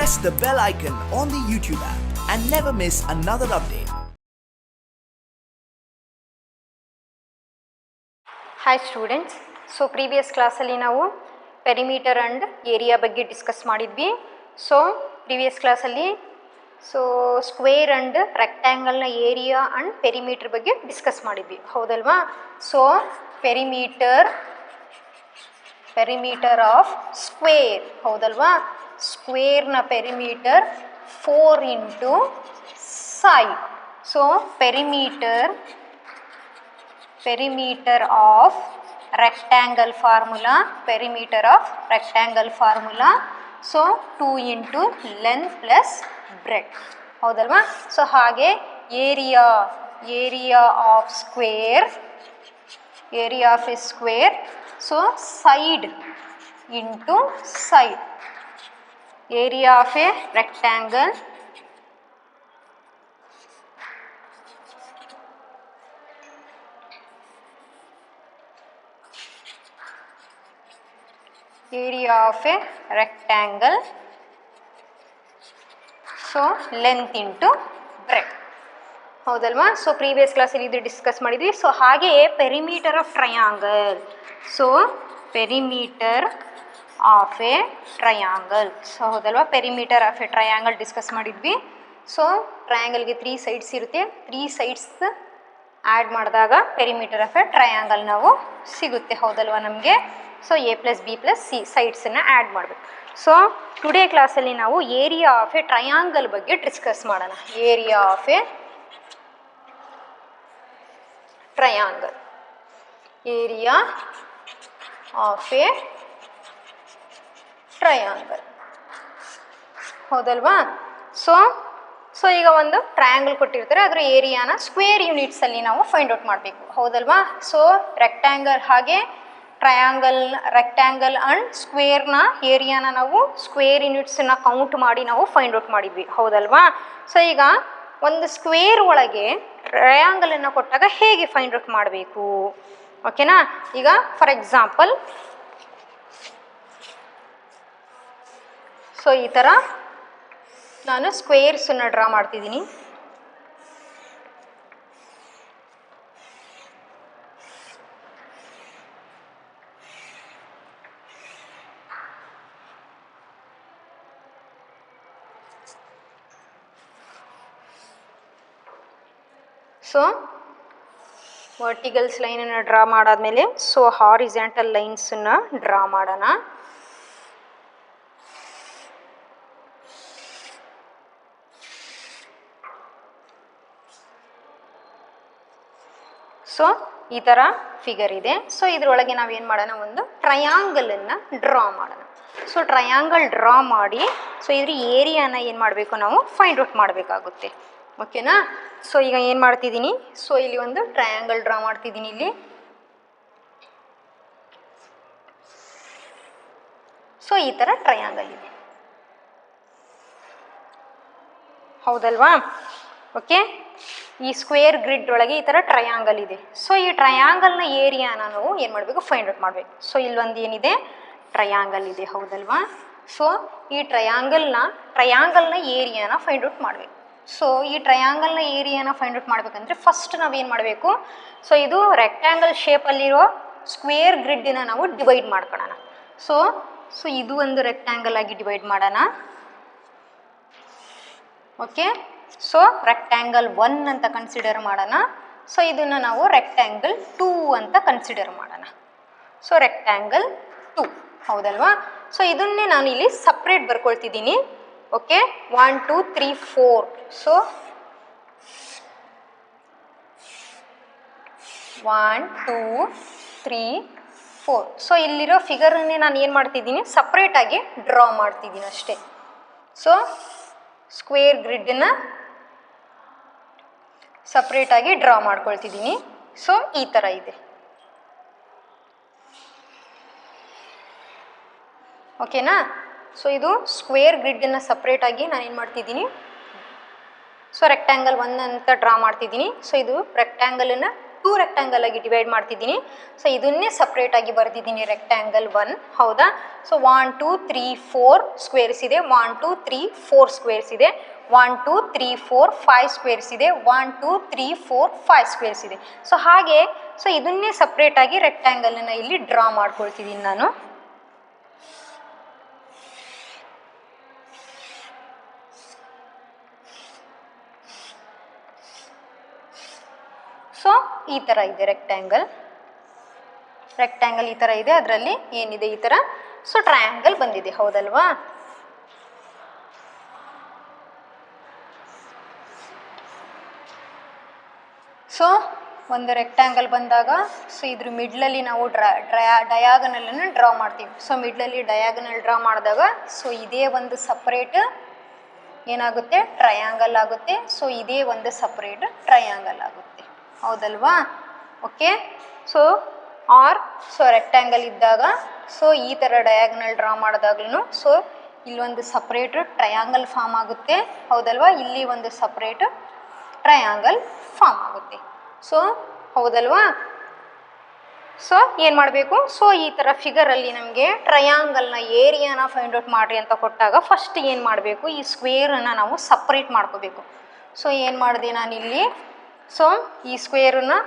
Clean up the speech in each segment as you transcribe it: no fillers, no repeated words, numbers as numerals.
press the bell icon on the YouTube app and never miss another update. Hi students, so previous class ಅಲ್ಲಿ ನಾವು perimeter and area ಬಗ್ಗೆ discuss ಮಾಡಿದ್ವಿ. So previous class ಅಲ್ಲಿ square and ರೆಕ್ಟ್ಯಾಂಗಲ್ನ area and perimeter ಬಗ್ಗೆ discuss ಮಾಡಿದ್ವಿ, ಹೌದಲ್ವಾ? So perimeter of square, ಹೌದಲ್ವಾ? ಸ್ಕ್ವೇರ್ನ perimeter 4 into side. So perimeter of rectangle formula, so 2 into length plus breadth, ಹೌದಲ್ವಾ? ಸೊ ಹಾಗೆ area of a square, so side into side. Area of a rectangle so length into breadth, ಹೌದಲ್ವಾ? So previous ಕ್ಲಾಸಲ್ಲಿ ಇದು discuss ಮಾಡಿದ್ವಿ. So ಹಾಗೆ perimeter of triangle, so perimeter of a triangle, so ಹೌದಲ್ವಾ? Perimeter of a triangle discuss ಮಾಡಿದ್ವಿ. So ಟ್ರಯಾಂಗಲ್ಗೆ 3 sides ಇರುತ್ತೆ, 3 sides add ಮಾಡಿದಾಗ ಪೆರಿಮೀಟರ್ ಆಫ್ ಎ ಟ್ರಯಾಂಗಲ್ ನಾವು ಸಿಗುತ್ತೆ, ಹೌದಲ್ವಾ ನಮಗೆ? So a plus b plus c ಸೈಡ್ಸನ್ನು ಆ್ಯಡ್ ಮಾಡಬೇಕು. ಸೊ ಟುಡೇ ಕ್ಲಾಸಲ್ಲಿ ನಾವು ಏರಿಯಾ ಆಫ್ ಎ ಟ್ರಯಾಂಗಲ್ ಬಗ್ಗೆ ಡಿಸ್ಕಸ್ ಮಾಡೋಣ. ಏರಿಯಾ ಆಫ್ ಎ ಟ್ರಯಾಂಗಲ್, ಹೌದಲ್ವಾ? ಸೊ ಈಗ ಒಂದು ಟ್ರಯಾಂಗಲ್ ಕೊಟ್ಟಿರ್ತಾರೆ, ಅದರ ಏರಿಯಾನ ಸ್ಕ್ವೇರ್ ಯೂನಿಟ್ಸಲ್ಲಿ ನಾವು ಫೈಂಡ್ ಔಟ್ ಮಾಡಬೇಕು, ಹೌದಲ್ವಾ? ಸೊ ರೆಕ್ಟ್ಯಾಂಗಲ್ ಅಂಡ್ ಸ್ಕ್ವೇರ್ನ ಏರಿಯಾನ ನಾವು ಸ್ಕ್ವೇರ್ ಯೂನಿಟ್ಸನ್ನ ಕೌಂಟ್ ಮಾಡಿ ನಾವು ಫೈಂಡ್ ಔಟ್ ಮಾಡಿದ್ವಿ, ಹೌದಲ್ವಾ? ಸೊ ಈಗ ಒಂದು ಸ್ಕ್ವೇರ್ ಒಳಗೆ ಟ್ರಯಾಂಗಲನ್ನು ಕೊಟ್ಟಾಗ ಹೇಗೆ ಫೈಂಡ್ ಔಟ್ ಮಾಡಬೇಕು, ಓಕೆನಾ? ಈಗ ಫಾರ್ ಎಕ್ಸಾಂಪಲ್, ಸೊ ಈ ಥರ ನಾನು ಸ್ಕ್ವೇರ್ಸನ್ನು ಡ್ರಾ ಮಾಡ್ತಿದ್ದೀನಿ. ಸೊ ವರ್ಟಿಕಲ್ಸ್ ಲೈನನ್ನು ಡ್ರಾ ಮಾಡಾದ್ಮೇಲೆ ಸೊ ಹಾರಿಜಾಂಟಲ್ ಲೈನ್ಸನ್ನು ಡ್ರಾ ಮಾಡೋಣ. ಸೊ ಈ ಥರ ಫಿಗರ್ ಇದೆ. ಸೊ ಇದರೊಳಗೆ ನಾವೇನು ಮಾಡೋಣ, ಒಂದು ಟ್ರಯಾಂಗಲನ್ನು ಡ್ರಾ ಮಾಡೋಣ. ಸೊ ಟ್ರಯಾಂಗಲ್ ಡ್ರಾ ಮಾಡಿ ಸೊ ಇದ್ರ ಏರಿಯಾನ ಏನು ಮಾಡಬೇಕು, ನಾವು ಫೈಂಡ್ ಔಟ್ ಮಾಡಬೇಕಾಗುತ್ತೆ, ಓಕೆನಾ? ಸೊ ಈಗ ಏನು ಮಾಡ್ತಿದ್ದೀನಿ, ಸೊ ಇಲ್ಲಿ ಒಂದು ಟ್ರಯಾಂಗಲ್ ಡ್ರಾ ಮಾಡ್ತಿದ್ದೀನಿ. ಇಲ್ಲಿ ಸೊ ಈ ಥರ ಟ್ರಯಾಂಗಲ್ ಇದೆ, ಹೌದಲ್ವಾ? ಓಕೆ, ಈ ಸ್ಕ್ವೇರ್ ಗ್ರಿಡ್ ಒಳಗೆ ಈ ಥರ ಟ್ರಯಾಂಗಲ್ ಇದೆ. ಸೊ ಈ ಟ್ರಯಾಂಗಲ್ನ ಏರಿಯಾನ ನಾವು ಏನು ಮಾಡಬೇಕು, ಫೈಂಡ್ ಔಟ್ ಮಾಡಬೇಕು. ಸೊ ಇಲ್ಲೊಂದು ಏನಿದೆ, ಟ್ರಯಾಂಗಲ್ ಇದೆ, ಹೌದಲ್ವಾ? ಸೊ ಈ ಟ್ರಯಾಂಗಲ್ನ ಏರಿಯಾನ ಫೈಂಡ್ ಔಟ್ ಮಾಡಬೇಕು. ಸೊ ಈ ಟ್ರಯಾಂಗಲ್ನ ಏರಿಯಾನ ಫೈಂಡ್ ಔಟ್ ಮಾಡಬೇಕಂದ್ರೆ ಫಸ್ಟ್ ನಾವೇನು ಮಾಡಬೇಕು, ಸೊ ಇದು ರೆಕ್ಟ್ಯಾಂಗಲ್ ಶೇಪಲ್ಲಿರೋ ಸ್ಕ್ವೇರ್ ಗ್ರಿಡ್ಡಿನ ನಾವು ಡಿವೈಡ್ ಮಾಡ್ಕೊಳ್ಳೋಣ. ಸೊ ಇದು ಒಂದು ರೆಕ್ಟ್ಯಾಂಗಲ್ ಆಗಿ ಡಿವೈಡ್ ಮಾಡೋಣ, ಓಕೆ? ಸೊ ರೆಕ್ಟ್ಯಾಂಗಲ್ 1 ಅಂತ ಕನ್ಸಿಡರ್ ಮಾಡೋಣ. ಸೊ ಇದನ್ನು ನಾವು ರೆಕ್ಟ್ಯಾಂಗಲ್ 2 ಅಂತ ಕನ್ಸಿಡರ್ ಮಾಡೋಣ. ಸೊ ರೆಕ್ಟ್ಯಾಂಗಲ್ 2, ಹೌದಲ್ವಾ? ಸೊ ಇದನ್ನೇ ನಾನು ಇಲ್ಲಿ ಸಪ್ರೇಟ್ ಬರ್ಕೊಳ್ತಿದ್ದೀನಿ, ಓಕೆ? 1 2 3 4. ಸೊ 1 2 3 4. ಸೊ ಇಲ್ಲಿರೋ ಫಿಗರನ್ನೇ ನಾನು ಏನು ಮಾಡ್ತಿದ್ದೀನಿ, ಸಪ್ರೇಟಾಗಿ ಡ್ರಾ ಮಾಡ್ತಿದ್ದೀನಿ ಅಷ್ಟೇ. ಸೊ ಸ್ಕ್ವೇರ್ ಗ್ರಿಡ್ಡನ್ನು ಸಪ್ರೇಟಾಗಿ ಡ್ರಾ ಮಾಡ್ಕೊಳ್ತಿದ್ದೀನಿ. ಸೊ ಈ ಥರ ಇದೆ, ಓಕೆನಾ? ಸೊ ಇದು ಸ್ಕ್ವೇರ್ ಗ್ರಿಡ್ಡನ್ನು ಸಪ್ರೇಟಾಗಿ ನಾನು ಏನು ಮಾಡ್ತಿದ್ದೀನಿ, ಸೊ ರೆಕ್ಟ್ಯಾಂಗಲ್ 1 ಅಂತ ಡ್ರಾ ಮಾಡ್ತಿದ್ದೀನಿ. ಸೊ ಇದು ರೆಕ್ಟ್ಯಾಂಗಲನ್ನು ಟೂ ರೆಕ್ಟ್ಯಾಂಗಲ್ ಆಗಿ ಡಿವೈಡ್ ಮಾಡ್ತಿದ್ದೀನಿ. ಸೊ ಇದನ್ನೇ ಸಪ್ರೇಟಾಗಿ ಬರೆದಿದ್ದೀನಿ ರೆಕ್ಟ್ಯಾಂಗಲ್ 1, ಹೌದಾ. ಸೊ 1 2 3 4 ಸ್ಕ್ವೇರ್ಸ್ ಇದೆ, 1 2 3 4 ಸ್ಕ್ವೇರ್ಸ್ ಇದೆ, 1 2 3 4 5 ಸ್ಕ್ವೇರ್ಸ್ ಇದೆ, 1 2 3 4 5 ಸ್ಕ್ವೇರ್ಸ್ ಇದೆ. ಸೊ ಹಾಗೆ ಸೊ ಇದನ್ನೇ ಸಪ್ರೇಟಾಗಿ ರೆಕ್ಟ್ಯಾಂಗಲನ್ನು ಇಲ್ಲಿ ಡ್ರಾ ಮಾಡ್ಕೊಳ್ತಿದ್ದೀನಿ ನಾನು. ಸೊ ಈ ಥರ ಇದೆ ರೆಕ್ಟ್ಯಾಂಗಲ್ ಈ ಥರ ಇದೆ, ಅದರಲ್ಲಿ ಏನಿದೆ ಈ ಥರ. ಸೊ ಟ್ರಯಾಂಗಲ್ ಬಂದಿದೆ, ಹೌದಲ್ವಾ. ಸೊ ಒಂದು ರೆಕ್ಟ್ಯಾಂಗಲ್ ಬಂದಾಗ ಸೊ ಇದ್ರ ಮಿಡ್ಲಲ್ಲಿ ನಾವು ಡಯಾಗನಲನ್ನು ಡ್ರಾ ಮಾಡ್ತೀವಿ. ಸೊ ಮಿಡ್ಲಲ್ಲಿ ಡಯಾಗನಲ್ ಡ್ರಾ ಮಾಡಿದಾಗ ಸೊ ಇದೇ ಒಂದು ಸಪ್ರೇಟ್ ಏನಾಗುತ್ತೆ, ಟ್ರಯಾಂಗಲ್ ಆಗುತ್ತೆ. ಸೊ ಇದೇ ಒಂದು ಸಪ್ರೇಟ್ ಟ್ರಯಾಂಗಲ್ ಆಗುತ್ತೆ, ಹೌದಲ್ವಾ. ಓಕೆ. ಸೊ ಸೊ ರೆಕ್ಟ್ಯಾಂಗಲ್ ಇದ್ದಾಗ ಸೊ ಈ ಥರ ಡಯಾಗನಲ್ ಡ್ರಾ ಮಾಡಿದಾಗ್ಲೂ ಸೊ ಇಲ್ಲೊಂದು ಸಪ್ರೇಟ್ ಟ್ರಯಾಂಗಲ್ ಫಾರ್ಮ್ ಆಗುತ್ತೆ, ಹೌದಲ್ವಾ. ಇಲ್ಲಿ ಒಂದು ಸಪ್ರೇಟ್ ಟ್ರಯಾಂಗಲ್ ಫಾರ್ಮ್ ಆಗುತ್ತೆ. ಸೊ ಹೌದಲ್ವಾ. ಸೊ ಏನು ಮಾಡಬೇಕು, ಸೊ ಈ ಥರ ಫಿಗರಲ್ಲಿ ನಮಗೆ ಟ್ರಯಾಂಗಲ್ನ ಏರಿಯಾನ ಫೈಂಡ್ ಔಟ್ ಮಾಡಿರಿ ಅಂತ ಕೊಟ್ಟಾಗ ಫಸ್ಟ್ ಏನು ಮಾಡಬೇಕು, ಈ ಸ್ಕ್ವೇರನ್ನು ನಾವು ಸಪ್ರೇಟ್ ಮಾಡ್ಕೋಬೇಕು. ಸೊ ಏನು ಮಾಡಿದೆ ನಾನಿಲ್ಲಿ, ಸೊ ಈ ಸ್ಕ್ವೇರನ್ನು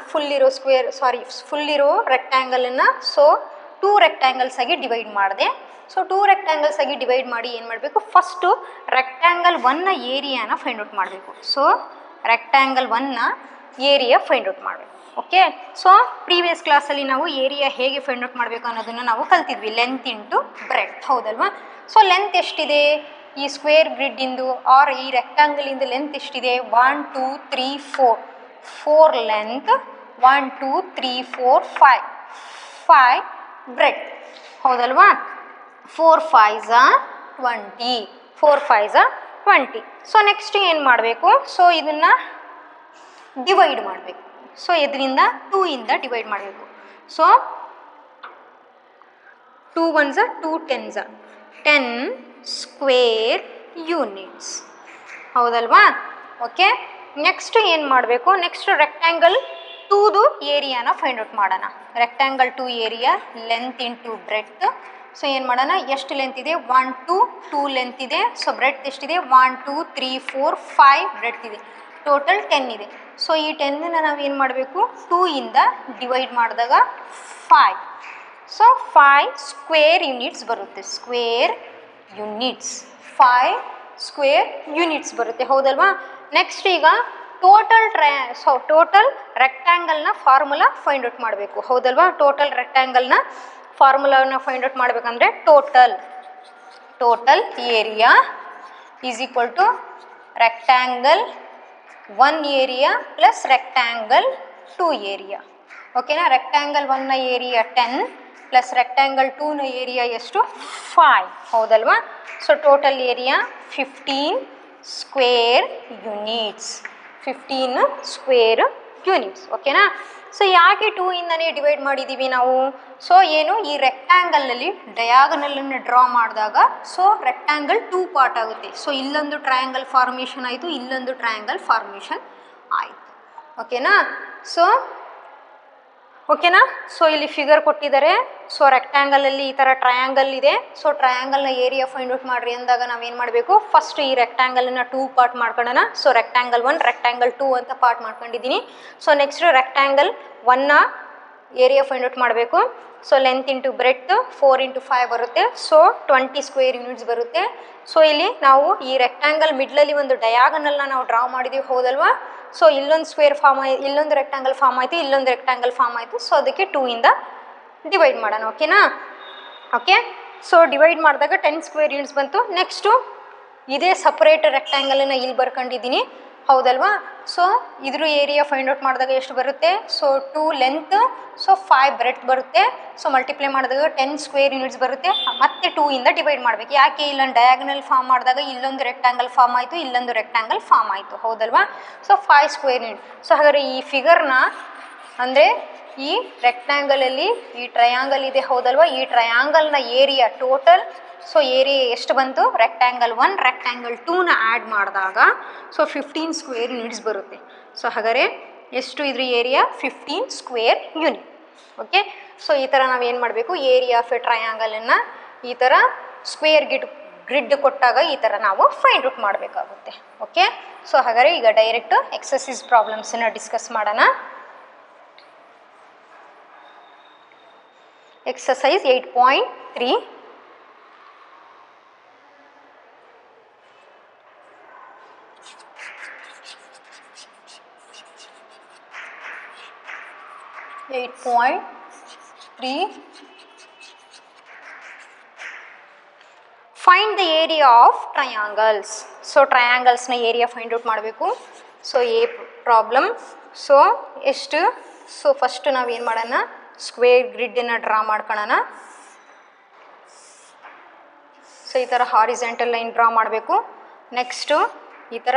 ಫುಲ್ಲಿರೋ ರೆಕ್ಟ್ಯಾಂಗಲನ್ನು ಸೊ 2 ರೆಕ್ಟ್ಯಾಂಗಲ್ಸ್ ಆಗಿ ಡಿವೈಡ್ ಮಾಡಿದೆ. ಸೊ 2 ರೆಕ್ಟ್ಯಾಂಗಲ್ಸ್ ಆಗಿ ಡಿವೈಡ್ ಮಾಡಿ ಏನು ಮಾಡಬೇಕು, ಫಸ್ಟು ರೆಕ್ಟ್ಯಾಂಗಲ್ 1ನ ಏರಿಯಾನ ಫೈಂಡ್ ಔಟ್ ಮಾಡಬೇಕು. ಸೊ ರೆಕ್ಟ್ಯಾಂಗಲ್ 1ನ ಏರಿಯಾ ಫೈಂಡ್ ಔಟ್ ಮಾಡಬೇಕು. ಓಕೆ. ಸೊ ಪ್ರೀವಿಯಸ್ ಕ್ಲಾಸಲ್ಲಿ ನಾವು ಏರಿಯಾ ಹೇಗೆ ಫೈಂಡ್ ಔಟ್ ಮಾಡಬೇಕು ಅನ್ನೋದನ್ನು ನಾವು ಕಲ್ತಿದ್ವಿ, ಲೆಂತ್ ಇಂಟು ಬ್ರೆಡ್ತ್, ಹೌದಲ್ವಾ. ಸೊ ಲೆಂತ್ ಎಷ್ಟಿದೆ ಈ ಸ್ಕ್ವೇರ್ ಗ್ರಿಡ್ಡಿಂದು ಆರ್ ಈ ರೆಕ್ಟ್ಯಾಂಗಲಿಂದ ಲೆಂತ್ ಎಷ್ಟಿದೆ, 1 2 3 4 ಲೆಂತ್, 1 2 3 4 5 ಬ್ರೆಡ್, ಹೌದಲ್ವಾ. 4 5s 20, 4 5s 20. ಸೊ ನೆಕ್ಸ್ಟ್ ಏನು ಮಾಡಬೇಕು, ಸೊ ಇದನ್ನು ಡಿವೈಡ್ ಮಾಡಬೇಕು. ಸೊ ಇದರಿಂದ 2 ಇಂದ ಡಿವೈಡ್ ಮಾಡಬೇಕು. So 2 1s 2 10s 10 square units, ಹೌದಲ್ವಾ. ಓಕೆ. ನೆಕ್ಸ್ಟ್ ಏನು ಮಾಡಬೇಕು, ನೆಕ್ಸ್ಟ್ ರೆಕ್ಟ್ಯಾಂಗಲ್ 2ದು ಏರಿಯಾನ ಫೈಂಡ್ ಔಟ್ ಮಾಡೋಣ. Rectangle 2 area length into breadth. So ಏನು ಮಾಡೋಣ, ಎಷ್ಟು ಲೆಂತ್ ಇದೆ, 1 2 2 ಲೆಂತ್ ಇದೆ. ಸೊ ಬ್ರೆಡ್ತ್ ಎಷ್ಟಿದೆ, 1 2 3 4 5 ಬ್ರೆಡ್ತ್ ಇದೆ, ಟೋಟಲ್ 10 ಇದೆ. ಸೊ ಈ 10ನ ನಾವು ಏನು ಮಾಡಬೇಕು, 2 ಇಂದ ಡಿವೈಡ್ ಮಾಡಿದಾಗ 5. ಸೊ 5 ಸ್ಕ್ವೇರ್ ಯೂನಿಟ್ಸ್ ಬರುತ್ತೆ, ಸ್ಕ್ವೇರ್ ಯೂನಿಟ್ಸ್ 5 ಸ್ಕ್ವೇರ್ ಯೂನಿಟ್ಸ್ ಬರುತ್ತೆ, ಹೌದಲ್ವಾ. ನೆಕ್ಸ್ಟ್ ಈಗ ಟೋಟಲ್ ರೆಕ್ಟ್ಯಾಂಗಲ್ನ ಫಾರ್ಮುಲಾ ಫೈಂಡ್ ಔಟ್ ಮಾಡಬೇಕು, ಹೌದಲ್ವಾ. ಟೋಟಲ್ ರೆಕ್ಟ್ಯಾಂಗಲ್ನ ಫಾರ್ಮುಲಾನ ಫೈಂಡ್ ಔಟ್ ಮಾಡಬೇಕಂದ್ರೆ total area is equal to rectangle 1 area plus rectangle 2 area. ಓಕೆನಾ. ರೆಕ್ಟ್ಯಾಂಗಲ್ 1ನ ಏರಿಯಾ 10 ಪ್ಲಸ್ ರೆಕ್ಟ್ಯಾಂಗಲ್ 2ನ ಏರಿಯಾ ಎಷ್ಟು, 5, ಹೌದಲ್ವಾ. So total area 15 square units, 15 square units. ಓಕೆನಾ. ಸೊ ಯಾಕೆ 2 ಇಂದನೇ ಡಿವೈಡ್ ಮಾಡಿದ್ದೀವಿ ನಾವು, ಸೊ ಏನು ಈ ರೆಕ್ಟ್ಯಾಂಗಲಲ್ಲಿ ಡಯಾಗನಲನ್ನು ಡ್ರಾ ಮಾಡಿದಾಗ ಸೊ ರೆಕ್ಟ್ಯಾಂಗಲ್ 2 ಪಾರ್ಟ್ ಆಗುತ್ತೆ. ಸೊ ಇಲ್ಲೊಂದು ಟ್ರಯಾಂಗಲ್ ಫಾರ್ಮೇಷನ್ ಆಯಿತು, ಇಲ್ಲೊಂದು ಟ್ರಯಾಂಗಲ್ ಫಾರ್ಮೇಷನ್ ಆಯಿತು, ಓಕೆನಾ. ಓಕೆನಾ. ಸೊ ಇಲ್ಲಿ ಫಿಗರ್ ಕೊಟ್ಟಿದ್ದಾರೆ. ಸೊ ರೆಕ್ಟ್ಯಾಂಗಲಲ್ಲಿ ಈ ಥರ ಟ್ರಯಾಂಗಲ್ ಇದೆ. ಸೊ ಟ್ರಯಾಂಗಲ್ನ ಏರಿಯಾ ಫೈಂಡ್ ಔಟ್ ಮಾಡಿರಿ ಅಂದಾಗ ನಾವೇನು ಮಾಡಬೇಕು, ಫಸ್ಟ್ ಈ ರೆಕ್ಟ್ಯಾಂಗಲನ್ನು 2 ಪಾರ್ಟ್ ಮಾಡ್ಕೊಳ್ಳೋಣ. ಸೊ ರೆಕ್ಟ್ಯಾಂಗಲ್ 1 ರೆಕ್ಟ್ಯಾಂಗಲ್ 2 ಅಂತ ಪಾರ್ಟ್ ಮಾಡ್ಕೊಂಡಿದ್ದೀನಿ. ಸೊ ನೆಕ್ಸ್ಟ್ ರೆಕ್ಟ್ಯಾಂಗಲ್ 1ನ ಏರಿಯಾ ಫೈಂಡ್ ಔಟ್ ಮಾಡಬೇಕು. So length into breadth 4 into 5 ಬರುತ್ತೆ. ಸೊ 20 ಸ್ಕ್ವೇರ್ ಯೂನಿಟ್ಸ್ ಬರುತ್ತೆ. ಸೊ ಇಲ್ಲಿ ನಾವು ಈ ರೆಕ್ಟ್ಯಾಂಗಲ್ ಮಿಡ್ಲಲ್ಲಿ ಒಂದು ಡಯಾಗನಲ್ನ ನಾವು ಡ್ರಾ ಮಾಡಿದ್ದೀವಿ, ಹೌದಲ್ವಾ. ಸೊ ಇಲ್ಲೊಂದು ಸ್ಕ್ವೇರ್ ಫಾರ್ಮ್ ಆಯ್ತು, ಇಲ್ಲೊಂದು ರೆಕ್ಟ್ಯಾಂಗಲ್ ಫಾರ್ಮ್ ಆಯಿತು, ಇಲ್ಲೊಂದು ರೆಕ್ಟ್ಯಾಂಗಲ್ ಫಾರ್ಮ್ ಆಯಿತು. ಸೊ ಅದಕ್ಕೆ 2 ಇಂದ ಡಿವೈಡ್ ಮಾಡೋಣ, ಓಕೆನಾ. ಓಕೆ. ಸೊ ಡಿವೈಡ್ ಮಾಡಿದಾಗ 10 ಸ್ಕ್ವೇರ್ ಯೂನಿಟ್ಸ್ ಬಂತು. ನೆಕ್ಸ್ಟು ಇದೇ ಸಪ್ರೇಟ್ ರೆಕ್ಟ್ಯಾಂಗಲನ್ನು ಇಲ್ಲಿ ಬರ್ಕೊಂಡಿದ್ದೀನಿ, ಹೌದಲ್ವಾ. ಸೊ ಇದ್ರ ಏರಿಯಾ ಫೈಂಡ್ ಔಟ್ ಮಾಡಿದಾಗ ಎಷ್ಟು ಬರುತ್ತೆ, ಸೊ 2 ಲೆಂತ್, ಸೊ 5 ಬ್ರೆಡ್ತ್ ಬರುತ್ತೆ. ಸೊ ಮಲ್ಟಿಪ್ಲೈ ಮಾಡಿದಾಗ 10 ಸ್ಕ್ವೇರ್ ಯೂನಿಟ್ಸ್ ಬರುತ್ತೆ. ಮತ್ತೆ 2 ಇಂದ ಡಿವೈಡ್ ಮಾಡಬೇಕು. ಯಾಕೆ, ಇಲ್ಲೊಂದು ಡಯಾಗನಲ್ ಫಾರ್ಮ್ ಮಾಡಿದಾಗ ಇಲ್ಲೊಂದು ರೆಕ್ಟ್ಯಾಂಗಲ್ ಫಾರ್ಮ್ ಆಯಿತು, ಇಲ್ಲೊಂದು ರೆಕ್ಟ್ಯಾಂಗಲ್ ಫಾರ್ಮ್ ಆಯಿತು, ಹೌದಲ್ವಾ. So 5 square unit. ಸೊ ಹಾಗಾದರೆ ಈ ಫಿಗರ್ನ ಅಂದರೆ ಈ ರೆಕ್ಟ್ಯಾಂಗಲಲ್ಲಿ ಈ ಟ್ರಯಾಂಗಲ್ ಇದೆ, ಹೌದಲ್ವಾ. ಈ ಟ್ರಯಾಂಗಲ್ನ ಏರಿಯಾ ಟೋಟಲ್ ಸೊ ಏರಿಯಾ ಎಷ್ಟು ಬಂತು, ರೆಕ್ಟ್ಯಾಂಗಲ್ 1 ರೆಕ್ಟ್ಯಾಂಗಲ್ 2ನ ಆ್ಯಡ್ ಮಾಡಿದಾಗ ಸೊ 15 ಸ್ಕ್ವೇರ್ ಯೂನಿಟ್ಸ್ ಬರುತ್ತೆ. ಸೊ ಹಾಗಾದರೆ ಎಷ್ಟು ಇದ್ರ area 15 square unit. Okay, so ಈ ಥರ ನಾವು ಏನು ಮಾಡಬೇಕು, ಏರಿಯಾ ಆಫ್ ಎ ಟ್ರಯಾಂಗಲನ್ನು ಈ ಥರ ಸ್ಕ್ವೇರ್ ಗ್ರಿಡ್ ಕೊಟ್ಟಾಗ ಈ ಥರ ನಾವು ಫೈಂಡ್ ಔಟ್ ಮಾಡಬೇಕಾಗುತ್ತೆ. ಓಕೆ, ಸೊ ಹಾಗಾದರೆ ಈಗ ಡೈರೆಕ್ಟ್ ಎಕ್ಸರ್ಸೈಸ್ ಪ್ರಾಬ್ಲಮ್ಸನ್ನು ಡಿಸ್ಕಸ್ ಮಾಡೋಣ. Exercise 8.3. Find the area of triangles. So ಟ್ರಯಾಂಗಲ್ಸ್ನ ಏರಿಯಾ ಫೈಂಡ್ ಔಟ್ ಮಾಡಬೇಕು. So a problem. ಸೊ ಎಷ್ಟು, ಸೊ ಫಸ್ಟು ನಾವು ಏನು ಮಾಡೋಣ, ಸ್ಕ್ವೇರ್ ಗ್ರಿಡ್ಡನ್ನು ಡ್ರಾ ಮಾಡ್ಕೊಳ್ಳೋಣ. ಸೊ ಈ ಥರ ಹಾರಿಜೆಂಟಲ್ ಲೈನ್ ಡ್ರಾ ಮಾಡಬೇಕು. ನೆಕ್ಸ್ಟು ಈ ಥರ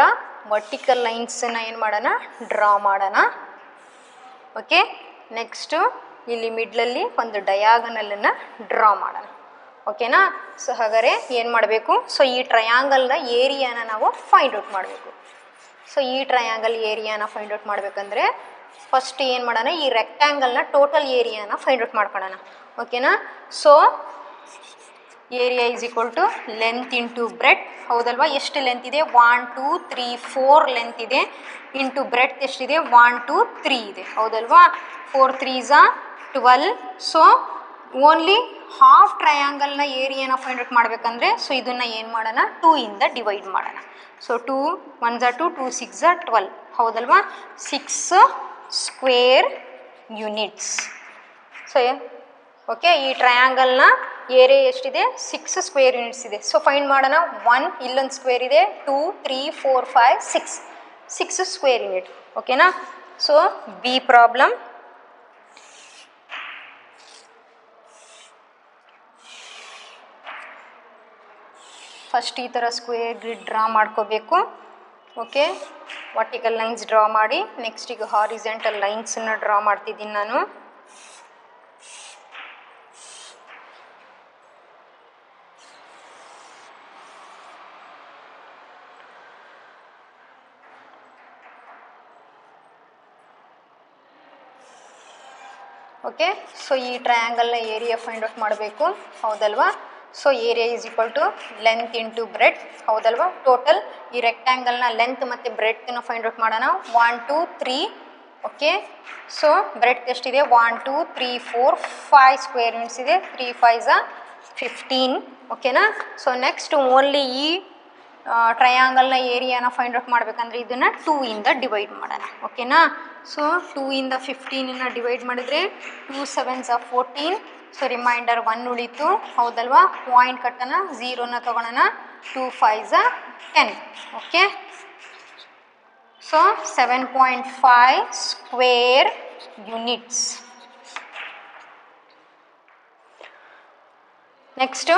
ವರ್ಟಿಕಲ್ ಲೈನ್ಸನ್ನು ಏನು ಮಾಡೋಣ, ಡ್ರಾ ಮಾಡೋಣ. ಓಕೆ, ನೆಕ್ಸ್ಟು ಇಲ್ಲಿ ಮಿಡ್ಲಲ್ಲಿ ಒಂದು ಡಯಾಗನಲನ್ನು ಡ್ರಾ ಮಾಡೋಣ. ಓಕೆನಾ, ಸೊ ಹಾಗಾದರೆ ಏನು ಮಾಡಬೇಕು, ಸೊ ಈ ಟ್ರಯಾಂಗಲ್ನ ಏರಿಯಾನ ನಾವು ಫೈಂಡ್ ಔಟ್ ಮಾಡಬೇಕು. ಸೊ ಈ ಟ್ರಯಾಂಗಲ್ ಏರಿಯಾನ ಫೈಂಡ್ ಔಟ್ ಮಾಡಬೇಕಂದ್ರೆ ಫಸ್ಟ್ ಏನು ಮಾಡೋಣ, ಈ ರೆಕ್ಟ್ಯಾಂಗಲ್ನ ಟೋಟಲ್ ಏರಿಯಾನ ಫೈಂಡ್ ಔಟ್ ಮಾಡ್ಕೊಳ್ಳೋಣ. ಓಕೆನಾ, so area is equal to length into breadth. ಹೌದಲ್ವಾ, ಎಷ್ಟು ಲೆಂತ್ ಇದೆ, 1 2 3 4 ಲೆಂತ್ ಇದೆ, ಇಂಟು ಬ್ರೆಡ್ ಎಷ್ಟಿದೆ, 1 2 3 ಇದೆ. ಹೌದಲ್ವಾ, 4 3s 12. ಸೊ ಓನ್ಲಿ ಹಾಫ್ ಟ್ರಯಾಂಗಲ್ನ ಏರಿಯಾನ ಫೈಂಡ್ ಔಟ್ ಮಾಡಬೇಕಂದ್ರೆ ಸೊ ಇದನ್ನು ಏನು ಮಾಡೋಣ, 2 ಇಂದ ಡಿವೈಡ್ ಮಾಡೋಣ. So 2 1s 2 2 6s 12. ಹೌದಲ್ವಾ, 6 ಸ್ಕ್ವೇರ್ ಯೂನಿಟ್ಸ್. ಸೊ ಓಕೆ, ಈ ಟ್ರಯಾಂಗಲ್ನ ಏರಿಯಾ ಎಷ್ಟಿದೆ, 6 ಸ್ಕ್ವೇರ್ ಯೂನಿಟ್ಸ್ ಇದೆ. ಸೊ ಫೈಂಡ್ ಮಾಡೋಣ. 1 ಇಲ್ಲೊಂದು ಸ್ಕ್ವೇರ್ ಇದೆ, 2 3 4 5 6 ಸ್ಕ್ವೇರ್ ಯೂನಿಟ್. ಓಕೆನಾ, ಸೊ ಬಿ ಪ್ರಾಬ್ಲಮ್. ಫಸ್ಟ್ ಈ ಥರ ಸ್ಕ್ವೇರ್ ಗ್ರಿಡ್ ಡ್ರಾ ಮಾಡ್ಕೋಬೇಕು. ಓಕೆ, ವರ್ಟಿಕಲ್ ಲೈನ್ಸ್ ಡ್ರಾ ಮಾಡಿ, ನೆಕ್ಸ್ಟ್ ಈಗ ಹಾರಿಜೆಂಟಲ್ ಲೈನ್ಸನ್ನು ಡ್ರಾ ಮಾಡ್ತಿದ್ದೀನಿ ನಾನು. ಓಕೆ, ಸೊ ಈ ಟ್ರಯಾಂಗಲ್ನ ಏರಿಯಾ ಫೈಂಡ್ ಔಟ್ ಮಾಡಬೇಕು. ಹೌದಲ್ವಾ, so area is equal to length into breadth. ಹೌದಲ್ವಾ, ಟೋಟಲ್ ಈ ರೆಕ್ಟ್ಯಾಂಗಲ್ನ ಲೆಂತ್ ಮತ್ತು ಬ್ರೆಡ್ನ ಫೈಂಡ್ ಔಟ್ ಮಾಡೋಣ. 1 2 3. ಓಕೆ, ಸೊ ಬ್ರೆಡ್ ಎಷ್ಟಿದೆ, 1 2 3 4 5 ಸ್ಕ್ವೇರ್ ಯೂನಿಟ್ಸ್ ಇದೆ, 3 5s 15. ಓಕೆನಾ, ಸೊ ನೆಕ್ಸ್ಟ್ ಓನ್ಲಿ ಈ ಟ್ರಯಾಂಗಲ್ನ ಏರಿಯಾನ ಫೈಂಡ್ ಔಟ್ ಮಾಡಬೇಕಂದ್ರೆ ಇದನ್ನು 2 ಇಂದ ಡಿವೈಡ್ ಮಾಡೋಣ. ಓಕೆನಾ, ಸೊ 2 ಇಂದ 15 ಡಿವೈಡ್ ಮಾಡಿದರೆ 2 7s 14. ಸೊ ರಿಮೈಂಡರ್ 1 ಉಳಿತು. ಹೌದಲ್ವಾ, ಪಾಯಿಂಟ್ ಕಟ್ಟೋಣ, 0ನ ತೊಗೊಳೋಣ, 2 5s 10. Okay, so 7.5 square units. Next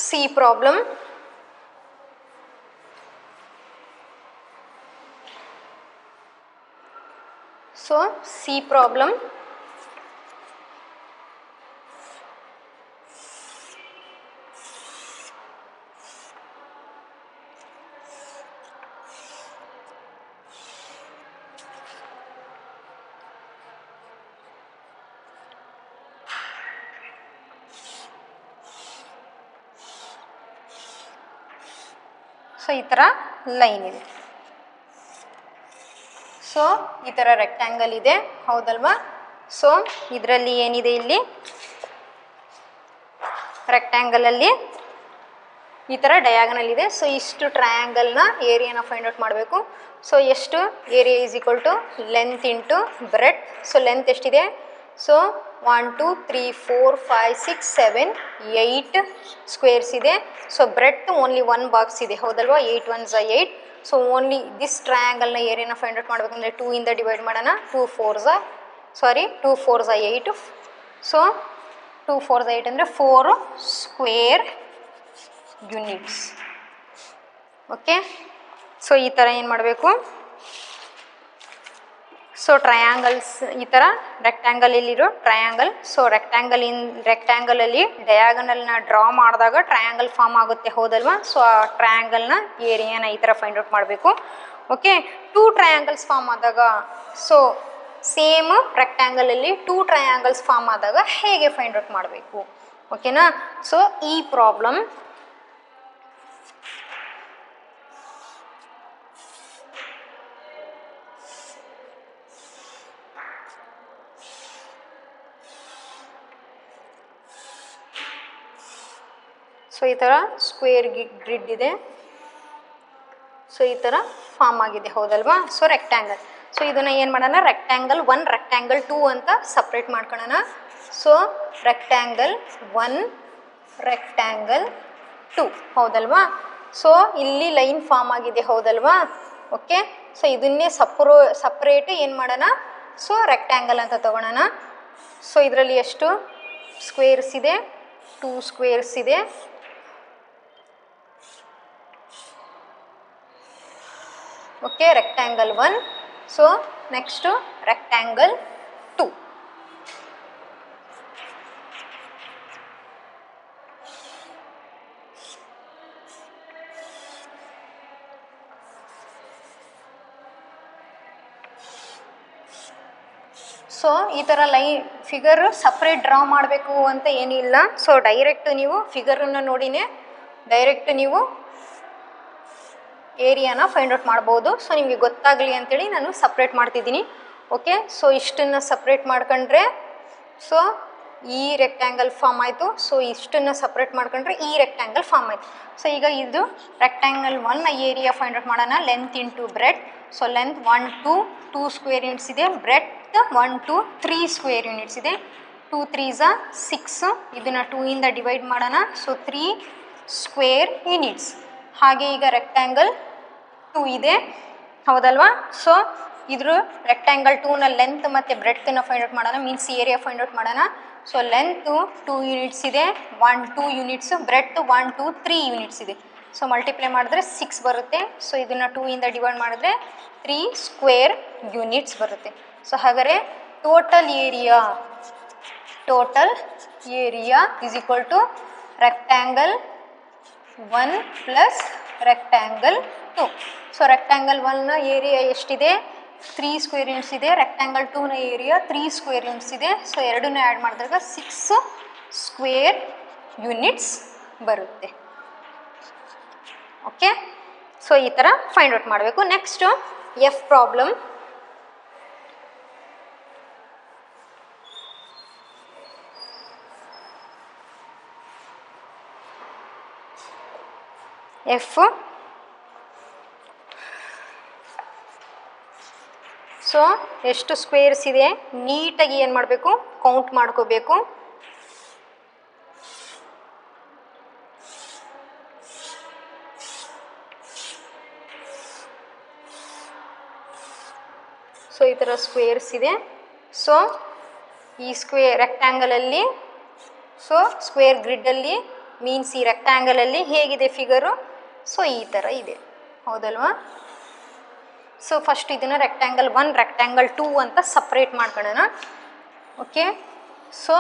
c problem. So c problem. So ಈ ಥರ ಲೈನ್ ಇದೆ. ಸೊ ಈ ಥರ ರೆಕ್ಟ್ಯಾಂಗಲ್ ಇದೆ. ಹೌದಲ್ವಾ, ಸೊ ಇದರಲ್ಲಿ ಏನಿದೆ, ಇಲ್ಲಿ ರೆಕ್ಟ್ಯಾಂಗಲಲ್ಲಿ ಈ ಥರ ಡಯಾಗನಲ್ ಇದೆ. ಸೊ ಇಷ್ಟು ಟ್ರಯಾಂಗಲ್ನ ಏರಿಯಾನ ಫೈಂಡ್ ಔಟ್ ಮಾಡಬೇಕು. ಸೊ ಎಷ್ಟು, area is equal to length into breadth. So length ಎಷ್ಟಿದೆ, ಸೊ 1 2 3 4 5 6 7 8 ಸ್ಕ್ವೇರ್ಸ್ ಇದೆ. ಸೊ ಬ್ರೆಡ್ ಓನ್ಲಿ 1 ಬಾಕ್ಸ್ ಇದೆ. ಹೌದಲ್ವಾ, 8 1s 8. ಸೊ ಓನ್ಲಿ ದಿಸ್ ಟ್ರಯಾಂಗಲ್ನ ಏರಿಯಾನ ಫೈಂಡ್ ಔಟ್ ಮಾಡಬೇಕಂದ್ರೆ 2 ಇಂದ ಡಿವೈಡ್ ಮಾಡೋಣ. 2 4s 8. ಸೊ 2 4s 8 ಅಂದರೆ 4 ಸ್ಕ್ವೇರ್ ಯೂನಿಟ್ಸ್. ಓಕೆ, ಸೊ ಈ ಥರ ಏನು ಮಾಡಬೇಕು, ಸೊ ಟ್ರಯಾಂಗಲ್ಸ್ ಈ ಥರ ರೆಕ್ಟ್ಯಾಂಗಲಲ್ಲಿರೋ ಟ್ರಯಾಂಗಲ್. ಸೊ ರೆಕ್ಟ್ಯಾಂಗಲಲ್ಲಿ ಡಯಾಗನಲ್ನ ಡ್ರಾ ಮಾಡಿದಾಗ ಟ್ರಯಾಂಗಲ್ ಫಾರ್ಮ್ ಆಗುತ್ತೆ. ಹೌದಲ್ವಾ, ಸೊ ಆ ಟ್ರಯಾಂಗಲ್ನ ಏರಿಯಾನ ಈ ಥರ ಫೈಂಡ್ ಔಟ್ ಮಾಡಬೇಕು. ಓಕೆ, 2 ಟ್ರಯಾಂಗಲ್ಸ್ ಫಾರ್ಮ್ ಆದಾಗ ಸೊ ಸೇಮ್ ರೆಕ್ಟ್ಯಾಂಗಲಲ್ಲಿ 2 ಟ್ರಯಾಂಗಲ್ಸ್ ಫಾರ್ಮ್ ಆದಾಗ ಹೇಗೆ ಫೈಂಡ್ ಔಟ್ ಮಾಡಬೇಕು, ಓಕೆನಾ. ಸೊ ಈ ಪ್ರಾಬ್ಲಮ್ ಸೊ ಈ ಥರ ಸ್ಕ್ವೇರ್ ಗ್ರಿಡ್ ಇದೆ, ಸೊ ಈ ಥರ ಫಾರ್ಮ್ ಆಗಿದೆ, ಹೌದಲ್ವಾ. ಸೊ ರೆಕ್ಟ್ಯಾಂಗಲ್, ಸೊ ಇದನ್ನು ಏನು ಮಾಡೋಣ, ರೆಕ್ಟ್ಯಾಂಗಲ್ 1 ರೆಕ್ಟ್ಯಾಂಗಲ್ 2 ಅಂತ ಸಪ್ರೇಟ್ ಮಾಡ್ಕೊಳ್ಳೋಣ. ಸೊ ರೆಕ್ಟ್ಯಾಂಗಲ್ 1 ರೆಕ್ಟ್ಯಾಂಗಲ್ 2, ಹೌದಲ್ವಾ. ಸೊ ಇಲ್ಲಿ ಲೈನ್ ಫಾರ್ಮ್ ಆಗಿದೆ, ಹೌದಲ್ವಾ. ಓಕೆ, ಸೊ ಇದನ್ನೇ ಸಪ್ರೇಟ್ ಏನು ಮಾಡೋಣ, ಸೊ ರೆಕ್ಟ್ಯಾಂಗಲ್ ಅಂತ ತಗೊಳ್ಳೋಣ. ಸೊ ಇದರಲ್ಲಿ ಎಷ್ಟು ಸ್ಕ್ವೇರ್ಸ್ ಇದೆ, 2 ಸ್ಕ್ವೇರ್ಸ್ ಇದೆ. Okay, rectangle 1. So next rectangle 2. So ಈ ಥರ ಫಿಗರ್ ಸಪ್ರೇಟ್ ಡ್ರಾ ಮಾಡಬೇಕು ಅಂತ ಏನಿಲ್ಲ. ಸೊ ಡೈರೆಕ್ಟ್ ನೀವು ಫಿಗರನ್ನು ನೋಡಿನೇ ಡೈರೆಕ್ಟ್ ನೀವು ಏರಿಯಾನ ಫೈಂಡ್ ಔಟ್ ಮಾಡ್ಬೋದು. ಸೊ ನಿಮಗೆ ಗೊತ್ತಾಗಲಿ ಅಂತೇಳಿ ನಾನು ಸಪ್ರೇಟ್ ಮಾಡ್ತಿದ್ದೀನಿ. ಓಕೆ, ಸೊ ಇಷ್ಟನ್ನು ಸಪ್ರೇಟ್ ಮಾಡ್ಕೊಂಡ್ರೆ ಸೊ ಈ ರೆಕ್ಟ್ಯಾಂಗಲ್ ಫಾರ್ಮ್ ಆಯಿತು. ಸೊ ಇಷ್ಟನ್ನು ಸಪ್ರೇಟ್ ಮಾಡ್ಕೊಂಡ್ರೆ ಈ ರೆಕ್ಟ್ಯಾಂಗಲ್ ಫಾರ್ಮ್ ಆಯಿತು. ಸೊ ಈಗ ಇದು ರೆಕ್ಟ್ಯಾಂಗಲ್ 1 ಏರಿಯಾ ಫೈಂಡ್ ಔಟ್ ಮಾಡೋಣ. Length into breadth. So length 1 2 square units ಇದೆ. ಬ್ರೆಡ್ 1 2 3 ಸ್ಕ್ವೇರ್ ಯೂನಿಟ್ಸ್ ಇದೆ. 2 3s 6. ಇದನ್ನು 2 ಇಂದ ಡಿವೈಡ್ ಮಾಡೋಣ. So 3 square units. ಹಾಗೆ ಈಗ ರೆಕ್ಟ್ಯಾಂಗಲ್ 2 ಇದೆ, ಹೌದಲ್ವಾ. ಸೊ ಇದ್ರ ರೆಕ್ಟ್ಯಾಂಗಲ್ 2ನ ಲೆಂತ್ ಮತ್ತು ಬ್ರೆಡ್ತನ್ನು ಫೈಂಡ್ ಔಟ್ ಮಾಡೋಣ, ಮೀನ್ಸ್ ಏರಿಯಾ ಫೈಂಡ್ ಔಟ್ ಮಾಡೋಣ. ಸೊ ಲೆಂತು 2 ಯೂನಿಟ್ಸ್ ಇದೆ, 1 2 ಯೂನಿಟ್ಸ್. ಬ್ರೆಡ್ 1 2 3 ಯೂನಿಟ್ಸ್ ಇದೆ. ಸೊ ಮಲ್ಟಿಪ್ಲೈ ಮಾಡಿದ್ರೆ 6 ಬರುತ್ತೆ. ಸೊ ಇದನ್ನು 2 ಇಂದ ಡಿವೈಡ್ ಮಾಡಿದ್ರೆ 3 ಸ್ಕ್ವೇರ್ ಯೂನಿಟ್ಸ್ ಬರುತ್ತೆ. ಸೊ ಹಾಗಾದರೆ total area is equal to rectangle 1 plus rectangle 2. So rectangle 1ನ ಏರಿಯಾ ಎಷ್ಟಿದೆ, 3 ಸ್ಕ್ವೇರ್ ಯೂನಿಟ್ಸ್ ಇದೆ. ರೆಕ್ಟ್ಯಾಂಗಲ್ 2ನ ಏರಿಯಾ 3 ಸ್ಕ್ವೇರ್ ಯೂನಿಟ್ಸ್ ಇದೆ. ಸೊ ಎರಡನ್ನೂ ಆ್ಯಡ್ ಮಾಡಿದಾಗ 6 ಸ್ಕ್ವೇರ್ ಯೂನಿಟ್ಸ್ ಬರುತ್ತೆ. ಓಕೆ, ಸೊ ಈ ಥರ ಫೈಂಡ್ ಔಟ್ ಮಾಡಬೇಕು. Next f problem. F so ಎಷ್ಟು ಸ್ಕ್ವೇರ್ಸ್ ಇದೆ ನೀಟಾಗಿ ಏನು ಮಾಡಬೇಕು, ಕೌಂಟ್ ಮಾಡ್ಕೋಬೇಕು. ಸೊ ಈ ಥರ ಸ್ಕ್ವೇರ್ಸ್ ಇದೆ. ಸೊ ಈ ರೆಕ್ಟ್ಯಾಂಗಲಲ್ಲಿ ಸೊ ಸ್ಕ್ವೇರ್ ಗ್ರಿಡ್ಡಲ್ಲಿ ಮೀನ್ಸ್ ಈ ರೆಕ್ಟ್ಯಾಂಗಲಲ್ಲಿ ಹೇಗಿದೆ ಫಿಗರು, ಸೊ ಈ ಥರ ಇದೆ, ಹೌದಲ್ವಾ. ಸೊ ಫಸ್ಟ್ ಇದನ್ನು ರೆಕ್ಟ್ಯಾಂಗಲ್ 1 ರೆಕ್ಟ್ಯಾಂಗಲ್ 2 ಅಂತ ಸಪ್ರೇಟ್ ಮಾಡ್ಕೊಳ್ಳೋಣ. ಓಕೆ, ಸೊ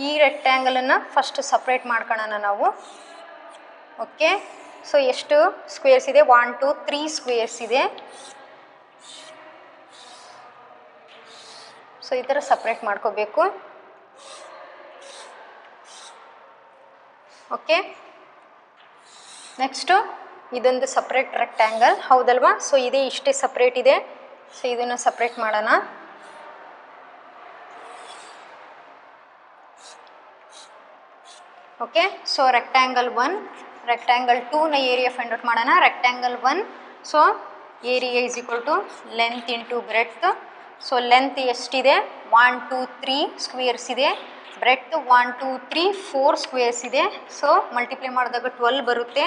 ಈ ರೆಕ್ಟ್ಯಾಂಗಲನ್ನು ಫಸ್ಟ್ ಸಪ್ರೇಟ್ ಮಾಡ್ಕೊಳ್ಳೋಣ ನಾವು. ಓಕೆ, ಸೊ ಎಷ್ಟು ಸ್ಕ್ವೇರ್ಸ್ ಇದೆ, 1 2 3 ಸ್ಕ್ವೇರ್ಸ್ ಇದೆ. ಸೊ ಈ ಥರ ಸಪ್ರೇಟ್ ಮಾಡ್ಕೋಬೇಕು. ಓಕೆ, ನೆಕ್ಸ್ಟು ಇದೊಂದು ಸಪ್ರೇಟ್ ರೆಕ್ಟ್ಯಾಂಗಲ್, ಹೌದಲ್ವಾ. ಸೊ ಇದೇ ಇಷ್ಟೇ ಸಪ್ರೇಟ್ ಇದೆ. ಸೊ ಇದನ್ನು ಸಪ್ರೇಟ್ ಮಾಡೋಣ. ಓಕೆ, ಸೊ ರೆಕ್ಟ್ಯಾಂಗಲ್ 1 ರೆಕ್ಟ್ಯಾಂಗಲ್ 2ನ ಏರಿಯಾ ಫೈಂಡ್ ಔಟ್ ಮಾಡೋಣ. Rectangle 1 so area is equal to length into breadth. So length ಎಷ್ಟಿದೆ, 1 2 3 ಸ್ಕ್ವೇರ್ಸ್ ಇದೆ. ಬ್ರೆಡ್ತ್ 1 2 3 4 ಸ್ಕ್ವೇರ್ಸ್ ಇದೆ. ಸೊ ಮಲ್ಟಿಪ್ಲೈ ಮಾಡಿದಾಗ 12 ಬರುತ್ತೆ.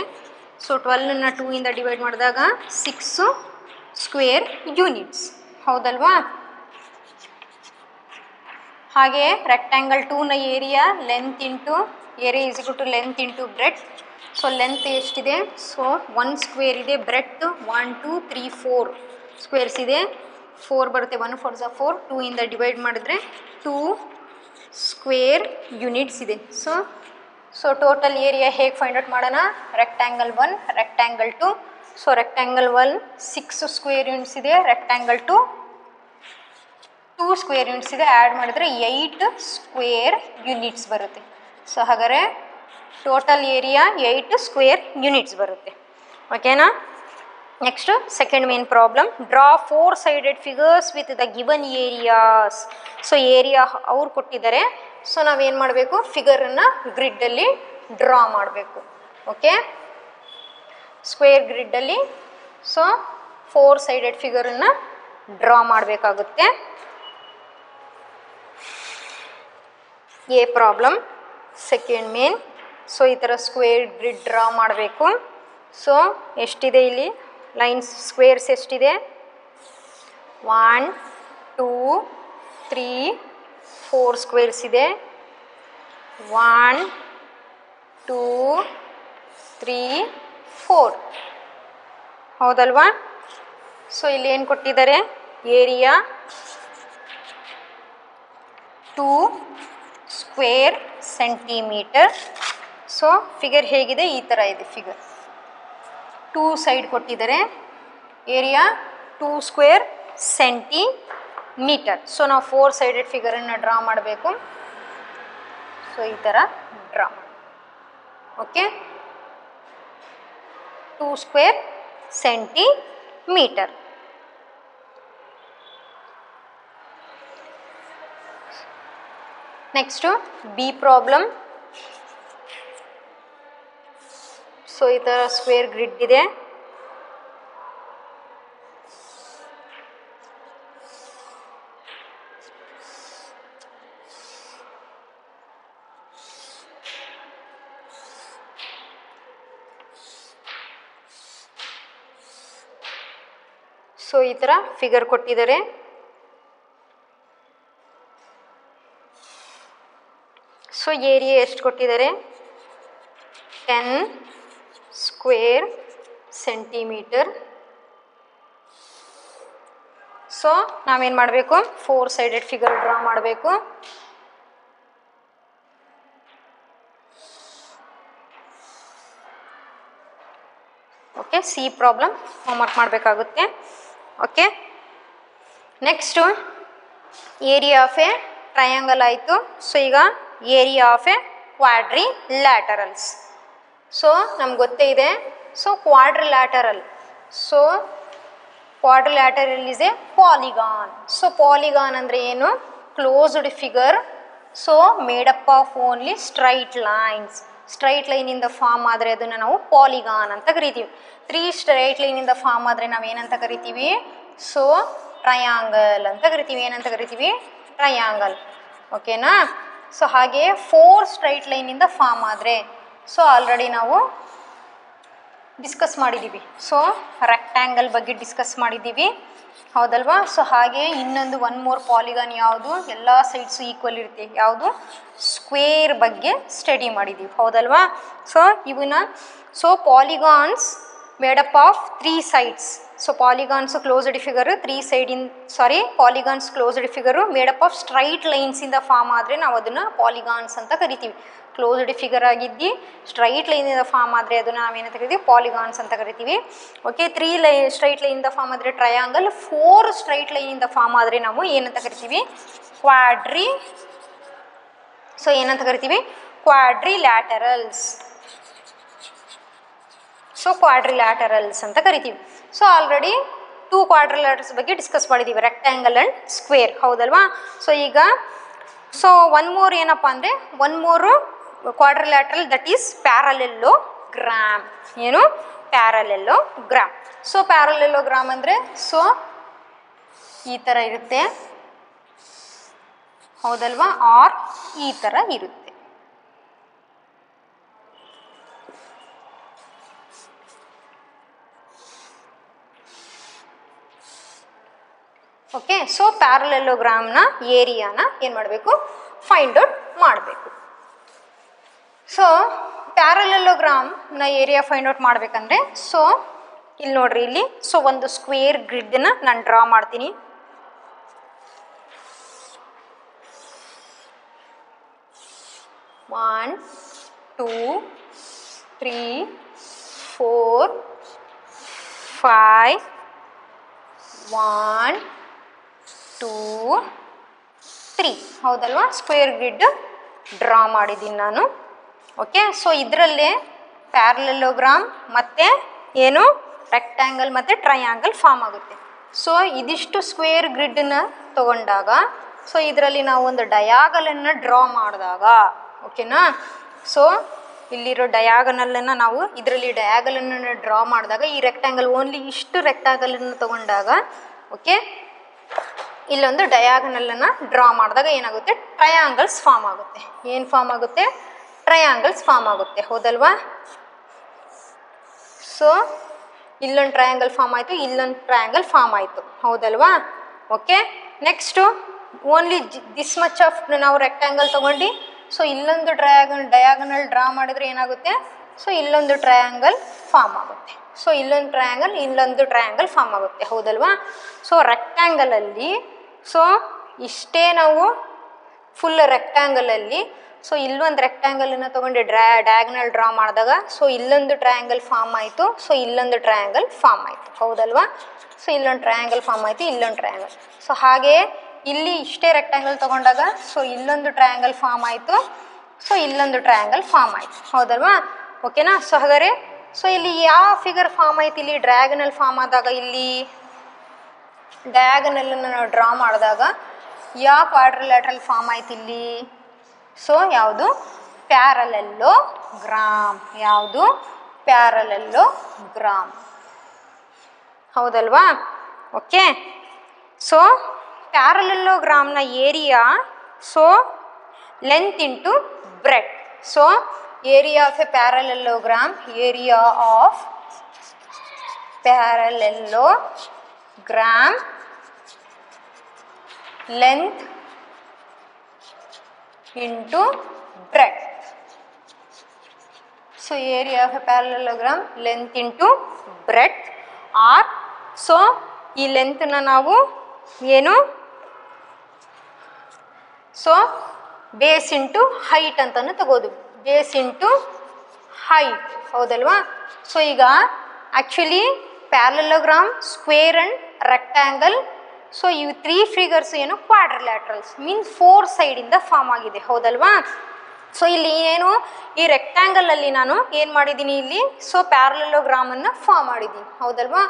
ಸೊ 12ನ್ನು 2 ಇಂದ ಡಿವೈಡ್ ಮಾಡಿದಾಗ 6 ಸ್ಕ್ವೇರ್ ಯೂನಿಟ್ಸ್, ಹೌದಲ್ವಾ. ಹಾಗೆ ರೆಕ್ಟ್ಯಾಂಗಲ್ 2ನ area length into area is equal to length into breadth. So length ಎಷ್ಟಿದೆ, ಸೊ 1 ಸ್ಕ್ವೇರ್ ಇದೆ. ಬ್ರೆಡ್ 1 2 3 4 ಸ್ಕ್ವೇರ್ಸ್ ಇದೆ. 4 ಬರುತ್ತೆ, 1 4 4. 2 ಇಂದ ಡಿವೈಡ್ ಮಾಡಿದ್ರೆ 2 ಸ್ಕ್ವೇರ್ ಯೂನಿಟ್ಸ್ ಇದೆ. ಸೊ ಟೋಟಲ್ ಏರಿಯಾ ಹೇಗೆ ಫೈಂಡ್ ಔಟ್ ಮಾಡೋಣ, rectangle 1 rectangle 2. So rectangle 1 6 square units ಇದೆ. ರೆಕ್ಟ್ಯಾಂಗಲ್ 2 2 ಸ್ಕ್ವೇರ್ ಯೂನಿಟ್ಸ್ ಇದೆ, ಆ್ಯಡ್ ಮಾಡಿದರೆ 8 ಸ್ಕ್ವೇರ್ ಯೂನಿಟ್ಸ್ ಬರುತ್ತೆ. ಸೊ ಹಾಗಾದರೆ ಟೋಟಲ್ ಏರಿಯಾ 8 ಸ್ಕ್ವೇರ್ ಯೂನಿಟ್ಸ್ ಬರುತ್ತೆ. ಓಕೆನಾ? Next second main problem, draw 4 sided figures with the given areas. So area ಅವ್ರು ಕೊಟ್ಟಿದ್ದಾರೆ. ಸೊ ನಾವೇನು ಮಾಡಬೇಕು, ಫಿಗರನ್ನು ಗ್ರಿಡ್ಡಲ್ಲಿ ಡ್ರಾ ಮಾಡಬೇಕು. Okay, square ಗ್ರಿಡ್ಡಲ್ಲಿ so 4 sided ಫಿಗರನ್ನು draw ಮಾಡಬೇಕಾಗುತ್ತೆ. A problem second main. So ಈ ಥರ ಸ್ಕ್ವೇರ್ ಗ್ರಿಡ್ ಡ್ರಾ ಮಾಡಬೇಕು. ಸೊ ಎಷ್ಟಿದೆ ಇಲ್ಲಿ ಲೈನ್ಸ್, ಸ್ಕ್ವೇರ್ಸ್ ಎಷ್ಟಿದೆ? 1 2 3 4 ಸ್ಕ್ವೇರ್ಸ್ ಇದೆ. 1 2 3 4 ಹೌದಲ್ವಾ? ಸೊ ಇಲ್ಲಿ ಏನು ಕೊಟ್ಟಿದ್ದಾರೆ? Area 2 square centimetre. So figure ಹೇಗಿದೆ? ಈ ಥರ ಇದೆ ಫಿಗರ್. 2 ಸೈಡ್ ಕೊಟ್ಟಿದ್ದಾರೆ, ಏರಿಯಾ 2 ಸ್ಕ್ವೇರ್ ಸೆಂಟಿಮೀಟರ್. ಸೊ ನಾವು 4 ಸೈಡೆಡ್ ಫಿಗರನ್ನು ಡ್ರಾ ಮಾಡಬೇಕು. ಸೊ ಈ ಥರ ಡ್ರಾ ಮಾಡಿ. Okay, 2 square centimetre. Next B problem. So ಈ ಥರ ಸ್ಕ್ವೇರ್ ಗ್ರಿಡ್ ಇದೆ. ಸೊ ಈ ಥರ ಫಿಗರ್ ಕೊಟ್ಟಿದ್ದಾರೆ. ಸೊ ಏರಿಯಾ ಎಷ್ಟು ಕೊಟ್ಟಿದ್ದಾರೆ? 10 ಸ್ಕ್ವೇರ್ ಸೆಂಟಿಮೀಟರ್. ಸೊ ನಾವೇನು ಮಾಡಬೇಕು? 4 ಸೈಡೆಡ್ ಫಿಗರ್ ಡ್ರಾ ಮಾಡಬೇಕು. ಓಕೆ, ಸಿ ಪ್ರಾಬ್ಲಮ್ ಹೋಮ್ವರ್ಕ್ ಮಾಡಬೇಕಾಗುತ್ತೆ. Okay, next area of a triangle ಆಯಿತು. ಸೊ ಈಗ area of a quadrilaterals. So ನಮ್ಗೆ ಗೊತ್ತೇ ಇದೆ. So quadrilateral, so quadrilateral is a polygon. So polygon ಅಂದರೆ ಏನು? Closed figure, so made up of only straight lines. Straight ಲೈನಿಂದ form ಆದರೆ ಅದನ್ನು ನಾವು ಪಾಲಿಗಾನ್ ಅಂತ ಕರಿತೀವಿ. 3 ಸ್ಟ್ರೈಟ್ ಲೈನಿಂದ ಫಾರ್ಮ್ ಆದರೆ ನಾವು ಏನಂತ ಕರಿತೀವಿ? ಸೊ ಟ್ರಯಾಂಗಲ್ ಅಂತ ಕರಿತೀವಿ. ಏನಂತ ಕರಿತೀವಿ? ಟ್ರಯಾಂಗಲ್. ಓಕೆನಾ? ಸೊ ಹಾಗೆ 4 ಸ್ಟ್ರೈಟ್ ಲೈನಿಂದ ಫಾರ್ಮ್ ಆದರೆ, ಸೊ ಆಲ್ರೆಡಿ ನಾವು ಡಿಸ್ಕಸ್ ಮಾಡಿದ್ದೀವಿ. ಸೊ ರೆಕ್ಟ್ಯಾಂಗಲ್ ಬಗ್ಗೆ ಡಿಸ್ಕಸ್ ಮಾಡಿದ್ದೀವಿ, ಹೌದಲ್ವಾ? ಸೊ ಹಾಗೆ ಇನ್ನೊಂದು 1 ಮೋರ್ ಪಾಲಿಗಾನ್ ಯಾವುದು? ಎಲ್ಲ ಸೈಡ್ಸು ಈಕ್ವಲ್ ಇರುತ್ತೆ. ಯಾವುದು? ಸ್ಕ್ವೇರ್ ಬಗ್ಗೆ ಸ್ಟಡಿ ಮಾಡಿದ್ದೀವಿ, ಹೌದಲ್ವಾ? ಸೊ ಇವನ್ನ so polygons made up of 3 sides. So polygons closed figure 3 ಸೈಡಿನ್ polygons closed figure made up of straight ಲೈನ್ಸಿಂದ ಫಾರ್ಮ್ ಆದರೆ ನಾವು ಅದನ್ನು ಪಾಲಿಗಾನ್ಸ್ ಅಂತ ಕರಿತೀವಿ. ಕ್ಲೋಸ್ಡ್ ಫಿಗರ್ ಆಗಿದ್ದು ಸ್ಟ್ರೈಟ್ ಲೈನಿಂದ ಫಾರ್ಮ್ ಆದರೆ ಅದನ್ನು ನಾವೇನಂತ ಕರಿತೀವಿ? ಪಾಲಿಗಾನ್ಸ್ ಅಂತ ಕರಿತೀವಿ. ಓಕೆ, 3 ಸ್ಟ್ರೈಟ್ ಲೈನಿಂದ ಫಾರ್ಮ್ ಆದರೆ ಟ್ರಯಾಂಗಲ್, 4 ಸ್ಟ್ರೈಟ್ ಲೈನಿಂದ ಫಾರ್ಮ್ ಆದರೆ ನಾವು ಏನಂತ ಕರಿತೀವಿ? ಸೊ ಏನಂತ ಕರಿತೀವಿ? ಕ್ವಾಡ್ರಿಲ್ಯಾಟರಲ್ಸ್. ಸೊ ಕ್ವಾಡ್ರಿಲ್ಯಾಟರಲ್ಸ್ ಅಂತ ಕರಿತೀವಿ. ಸೊ ಆಲ್ರೆಡಿ 2 ಕ್ವಾಡ್ರಿಲ್ಯಾಟರಲ್ಸ್ ಬಗ್ಗೆ ಡಿಸ್ಕಸ್ ಮಾಡಿದ್ದೀವಿ, ರೆಕ್ಟ್ಯಾಂಗಲ್ ಆ್ಯಂಡ್ ಸ್ಕ್ವೇರ್, ಹೌದಲ್ವಾ? ಸೊ ಈಗ ಸೊ 1 ಮೋರ್ ಏನಪ್ಪ ಅಂದರೆ 1 ಮೋರು ಕ್ವಾಡ್ರಿಲ್ಯಾಟರಲ್, ದಟ್ ಈಸ್ ಪ್ಯಾರಲೆಲ್ಲೋಗ್ರಾಮ್. ಏನು? ಪ್ಯಾರಲೆಲ್ಲೋಗ್ರಾಮ್. ಸೊ ಪ್ಯಾರಲೆಲ್ಲೋಗ್ರಾಮ್ ಅಂದರೆ ಸೊ ಈ ಥರ ಇರುತ್ತೆ, ಹೌದಲ್ವಾ? ಆರ್ ಈ ಥರ ಇರುತ್ತೆ. ಓಕೆ, ಸೊ ಪ್ಯಾರಲೆಲ್ಲೋಗ್ರಾಮ್ನ ಏರಿಯಾನ ಏನು ಮಾಡಬೇಕು? ಫೈಂಡ್ ಔಟ್ ಮಾಡಬೇಕು. ಸೊ ಪ್ಯಾರಲೆಲ್ಲೋಗ್ರಾಮ್ನ ಏರಿಯಾ ಫೈಂಡ್ ಔಟ್ ಮಾಡಬೇಕಂದ್ರೆ ಸೊ ಇಲ್ಲಿ ನೋಡ್ರಿ, ಇಲ್ಲಿ ಸೊ ಒಂದು ಸ್ಕ್ವೇರ್ ಗ್ರಿಡ್ನ ನಾನು ಡ್ರಾ ಮಾಡ್ತೀನಿ. One, 2, 3, 4, 5, 1, 2, 3 ಹೌದಲ್ವಾ. ಸ್ಕ್ವೇರ್ ಗ್ರಿಡ್ ಡ್ರಾ ಮಾಡಿದ್ದೀನಿ ನಾನು. ಓಕೆ, ಸೊ ಇದರಲ್ಲೇ ಪ್ಯಾರಲೆಲೋಗ್ರಾಮ್ ಮತ್ತು ಏನು ರೆಕ್ಟ್ಯಾಂಗಲ್ ಮತ್ತು ಟ್ರಯಾಂಗಲ್ ಫಾರ್ಮ್ ಆಗುತ್ತೆ. ಸೊ ಇದಿಷ್ಟು ಸ್ಕ್ವೇರ್ ಗ್ರಿಡ್ನ ತಗೊಂಡಾಗ ಸೊ ಇದರಲ್ಲಿ ನಾವು ಒಂದು ಡಯಾಗಲನ್ನು ಡ್ರಾ ಮಾಡಿದಾಗ ಓಕೆನಾ. ಸೊ ಇಲ್ಲಿರೋ ಡಯಾಗನಲ್ಲನ್ನು ನಾವು ಇದರಲ್ಲಿ ಡಯಾಗಲನ್ನು ಡ್ರಾ ಮಾಡಿದಾಗ ಈ ರೆಕ್ಟ್ಯಾಂಗಲ್ ಓನ್ಲಿ ಇಷ್ಟು ರೆಕ್ಟ್ಯಾಂಗಲನ್ನು ತಗೊಂಡಾಗ ಓಕೆ ಇಲ್ಲೊಂದು ಡಯಾಗನಲ್ಲನ್ನು ಡ್ರಾ ಮಾಡಿದಾಗ ಏನಾಗುತ್ತೆ, ಟ್ರಯಾಂಗಲ್ಸ್ ಫಾರ್ಮ್ ಆಗುತ್ತೆ. ಏನು ಫಾರ್ಮ್ ಆಗುತ್ತೆ, ಟ್ರಯಾಂಗಲ್ಸ್ ಫಾರ್ಮ್ ಆಗುತ್ತೆ ಹೌದಲ್ವಾ. ಸೊ ಇಲ್ಲೊಂದು ಟ್ರಯಾಂಗಲ್ ಫಾರ್ಮ್ ಆಯಿತು, ಇಲ್ಲೊಂದು ಟ್ರಯಾಂಗಲ್ ಫಾರ್ಮ್ ಆಯಿತು ಹೌದಲ್ವಾ. Okay, next only this much of ನಾವು ರೆಕ್ಟ್ಯಾಂಗಲ್ ತೊಗೊಂಡು ಸೊ ಇಲ್ಲೊಂದು ಡಯಾಗನಲ್ ಡ್ರಾ ಮಾಡಿದರೆ ಏನಾಗುತ್ತೆ, ಸೊ ಇಲ್ಲೊಂದು ಟ್ರಯಾಂಗಲ್ ಫಾರ್ಮ್ ಆಗುತ್ತೆ. ಸೊ ಇಲ್ಲೊಂದು ಟ್ರಯಾಂಗಲ್ ಇಲ್ಲೊಂದು ಟ್ರಯಾಂಗಲ್ ಫಾರ್ಮ್ ಆಗುತ್ತೆ ಹೌದಲ್ವಾ. ಸೊ ರೆಕ್ಟ್ಯಾಂಗಲಲ್ಲಿ ಸೊ ಇಷ್ಟೇ ನಾವು ಫುಲ್ ರೆಕ್ಟ್ಯಾಂಗಲಲ್ಲಿ ಸೊ ಇಲ್ಲೊಂದು ರೆಕ್ಟ್ಯಾಂಗಲನ್ನು ತೊಗೊಂಡು ಡಯಾಗನಲ್ ಡ್ರಾ ಮಾಡಿದಾಗ ಸೊ ಇಲ್ಲೊಂದು ಟ್ರಯಾಂಗಲ್ ಫಾರ್ಮ್ ಆಯಿತು, ಸೊ ಇಲ್ಲೊಂದು ಟ್ರಯಾಂಗಲ್ ಫಾರ್ಮ್ ಆಯಿತು ಹೌದಲ್ವಾ. ಸೊ ಇಲ್ಲೊಂದು ಟ್ರಯಾಂಗಲ್ ಫಾರ್ಮ್ ಆಯಿತು, ಇಲ್ಲೊಂದು ಟ್ರಯಾಂಗಲ್. ಸೊ ಹಾಗೆಯೇ ಇಲ್ಲಿ ಇಷ್ಟೇ ರೆಕ್ಟ್ಯಾಂಗಲ್ ತೊಗೊಂಡಾಗ ಸೊ ಇಲ್ಲೊಂದು ಟ್ರಯಾಂಗಲ್ ಫಾರ್ಮ್ ಆಯಿತು, ಸೊ ಇಲ್ಲೊಂದು ಟ್ರಯಾಂಗಲ್ ಫಾರ್ಮ್ ಆಯಿತು ಹೌದಲ್ವಾ. ಓಕೆನಾ. ಸೊ ಹಾಗಾದರೆ ಸೊ ಇಲ್ಲಿ ಯಾವ ಫಿಗರ್ ಫಾರ್ಮ್ ಆಯ್ತು, ಇಲ್ಲಿ ಡಯಾಗನಲ್ ಫಾರ್ಮ್ ಆದಾಗ ಇಲ್ಲಿ ಡಯಾಗನಲನ್ನು ನಾವು ಡ್ರಾ ಮಾಡಿದಾಗ ಯಾವ ಕ್ವಾಡ್ರಿಲ್ಯಾಟ್ರಲ್ ಫಾರ್ಮ್ ಆಯ್ತು ಇಲ್ಲಿ, ಸೊ ಯಾವುದು ಪ್ಯಾರಲೆಲ್ಲೋಗ್ರಾಮ್, ಯಾವುದು ಪ್ಯಾರಲೆಲ್ಲೋಗ್ರಾಮ್ ಹೌದಲ್ವಾ. ಓಕೆ, ಸೊ ಪ್ಯಾರಲೆಲ್ಲೋಗ್ರಾಮ್ನ area so length into breadth. So area of a parallelogram, area of parallelogram length into breadth. So area of a parallelogram length into breadth or so ಈ ಲೆಂತ್ನ ನಾವು ಏನು so base into height ಅಂತಲೂ ತಗೋದು, base into height ಹೌದಲ್ವಾ. So ಈಗ actually parallelogram, square and rectangle so ಇವು 3 figures ಏನು ಕ್ವಾಡ್ರಿಲ್ಯಾಟ್ರಲ್ಸ್ means 4 ಸೈಡಿಂದ form ಆಗಿದೆ ಹೌದಲ್ವಾ. ಸೊ ಇಲ್ಲಿ ಏನು ಈ ರೆಕ್ಟ್ಯಾಂಗಲಲ್ಲಿ ನಾನು ಏನು ಮಾಡಿದ್ದೀನಿ ಇಲ್ಲಿ ಸೊ ಪ್ಯಾರಲೆಲೋಗ್ರಾಮನ್ನು ಫಾರ್ಮ್ ಮಾಡಿದ್ದೀನಿ ಹೌದಲ್ವಾ.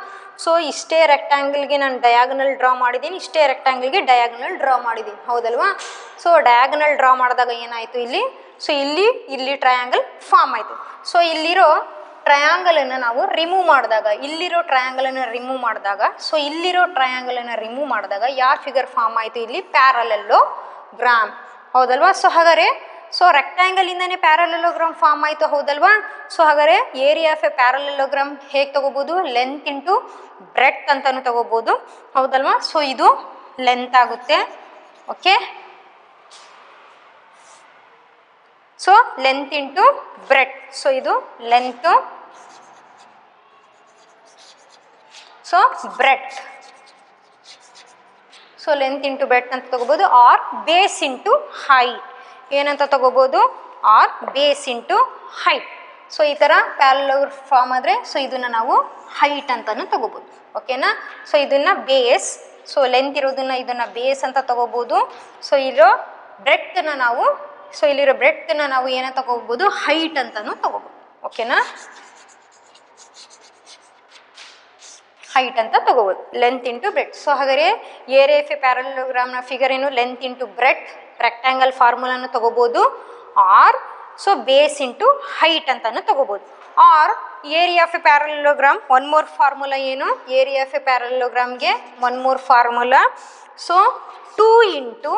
ಸೊ ಇಷ್ಟೇ ರೆಕ್ಟ್ಯಾಂಗಲ್ಗೆ ನಾನು ಡಯಾಗನಲ್ ಡ್ರಾ ಮಾಡಿದ್ದೀನಿ, ಇಷ್ಟೇ ರೆಕ್ಟ್ಯಾಂಗಲ್ಗೆ ಡಯಾಗನಲ್ ಡ್ರಾ ಮಾಡಿದ್ದೀನಿ ಹೌದಲ್ವಾ. ಸೊ ಡಯಾಗನಲ್ ಡ್ರಾ ಮಾಡಿದಾಗ ಏನಾಯಿತು ಇಲ್ಲಿ ಸೊ ಇಲ್ಲಿ ಟ್ರಯಾಂಗಲ್ ಫಾರ್ಮ್ ಆಯಿತು. ಸೊ ಇಲ್ಲಿರೋ ಟ್ರಯಾಂಗಲನ್ನು ನಾವು ರಿಮೂವ್ ಮಾಡಿದಾಗ, ಇಲ್ಲಿರೋ ಟ್ರಯಾಂಗಲನ್ನು ರಿಮೂವ್ ಮಾಡಿದಾಗ ಸೊ ಇಲ್ಲಿರೋ ಟ್ರಯಾಂಗಲನ್ನು ರಿಮೂವ್ ಮಾಡಿದಾಗ ಯಾವ ಫಿಗರ್ ಫಾರ್ಮ್ ಆಯಿತು ಇಲ್ಲಿ ಪ್ಯಾರಲೆಲ್ಲೋಗ್ರಾಮ್ ಹೌದಲ್ವಾ. ಸೊ ಹಾಗಾದರೆ ಸೊ ರೆಕ್ಟ್ಯಾಂಗಲಿಂದನೇ ಪ್ಯಾರಲೆಲೋಗ್ರಾಮ್ ಫಾರ್ಮ್ ಆಯಿತು ಹೌದಲ್ವಾ. ಸೊ ಹಾಗಾದರೆ ಏರಿಯಾ ಆಫ್ ಎ ಪ್ಯಾರಲೆಲೋಗ್ರಾಮ್ ಹೇಗೆ ತೊಗೋಬೋದು, ಲೆಂತ್ ಇಂಟು ಬ್ರೆಡ್ತ್ ಅಂತಲೂ ತೊಗೋಬೋದು ಹೌದಲ್ವಾ. ಸೊ ಇದು ಲೆಂತ್ ಆಗುತ್ತೆ. Okay, so length into breadth, so ಇದು length so breadth. So length into breadth ಅಂತ ತೊಗೋಬೋದು ಆರ್ ಬೇಸ್ ಇಂಟು ಹೈಟ್ ಏನಂತ ತೊಗೋಬೋದು, or base into height. So ಈ ಥರ ಪ್ಯಾರಲೆಲೋಗ್ರಾಮ್ ಫಾರ್ಮ್ ಆದರೆ ಸೊ ಇದನ್ನು ನಾವು ಹೈಟ್ ಅಂತಲೂ ತೊಗೋಬೋದು ಓಕೆನಾ. ಸೊ ಇದನ್ನು ಬೇಸ್, ಸೊ ಲೆಂತ್ ಇರೋದನ್ನು ಇದನ್ನು ಬೇಸ್ ಅಂತ ತೊಗೋಬೋದು. ಸೊ ಇರೋ ಬ್ರೆಡ್ತನ್ನು ನಾವು ಸೊ ಇಲ್ಲಿರೋ ಬ್ರೆಡ್ತನ್ನು ನಾವು ಏನಂತ ತೊಗೋಬೋದು, ಹೈಟ್ ಅಂತಲೂ ತೊಗೋಬೋದು ಓಕೆನಾ. ಹೈಟ್ ಅಂತ ತೊಗೋಬೋದು, ಲೆಂತ್ ಇಂಟು ಬ್ರೆಡ್. ಸೊ ಹಾಗಾದರೆ ಏರಿಯಾ ಆಫ್ ಎ ಪ್ಯಾರಲೆಲೋಗ್ರಾಮ್ನ ಫಿಗರ್ ಏನು ಲೆಂತ್ ಇಂಟು ಬ್ರೆಡ್, ರೆಕ್ಟ್ಯಾಂಗಲ್ ಫಾರ್ಮುಲಾನು ತೊಗೋಬೋದು or so base into height ಅಂತಲೂ ತೊಗೋಬೋದು. Or area of a parallelogram one more formula ಏನು, ಏರಿಯಾ ಆಫ್ ಎ ಪ್ಯಾರಲೆಲೋಗ್ರಾಮ್ಗೆ one more formula so 2 into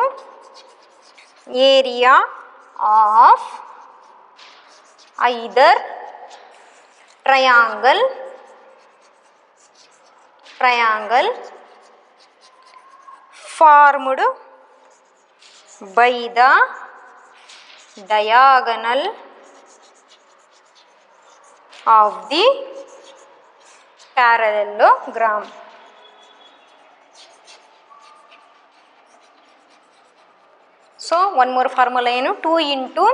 area of either triangle formed by the diagonal of the parallelogram. So one more formula ಏನು, 2 into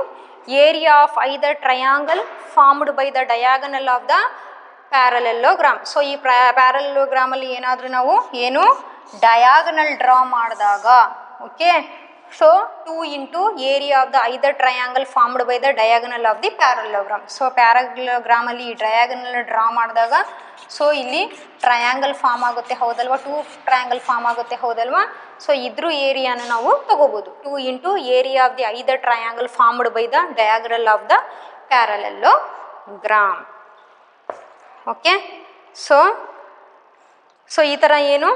area of either triangle formed by the diagonal of the parallelogram. So ಈ ಪ್ಯಾರಲೆಲ್ಲೋಗ್ರಾಮಲ್ಲಿ ಏನಾದರೂ ನಾವು ಏನು diagonal draw ಮಾಡಿದಾಗ okay so 2 into area of the either triangle formed by the diagonal of the parallelogram. So ಪ್ಯಾರಲೋಗ್ರಾಮಲ್ಲಿ ಈ diagonal draw ಮಾಡಿದಾಗ so ಇಲ್ಲಿ ಟ್ರಯಾಂಗಲ್ ಫಾರ್ಮ್ ಆಗುತ್ತೆ ಹೌದಲ್ವಾ, 2 ಟ್ರಯಾಂಗಲ್ ಫಾರ್ಮ್ ಆಗುತ್ತೆ ಹೌದಲ್ವಾ. ಸೊ ಇದ್ರ ಏರಿಯಾನ ನಾವು ತಗೋಬೋದು, 2 into area of the either triangle formed by the diagonal of the parallelogram. Okay, so ಈ ಥರ ಏನು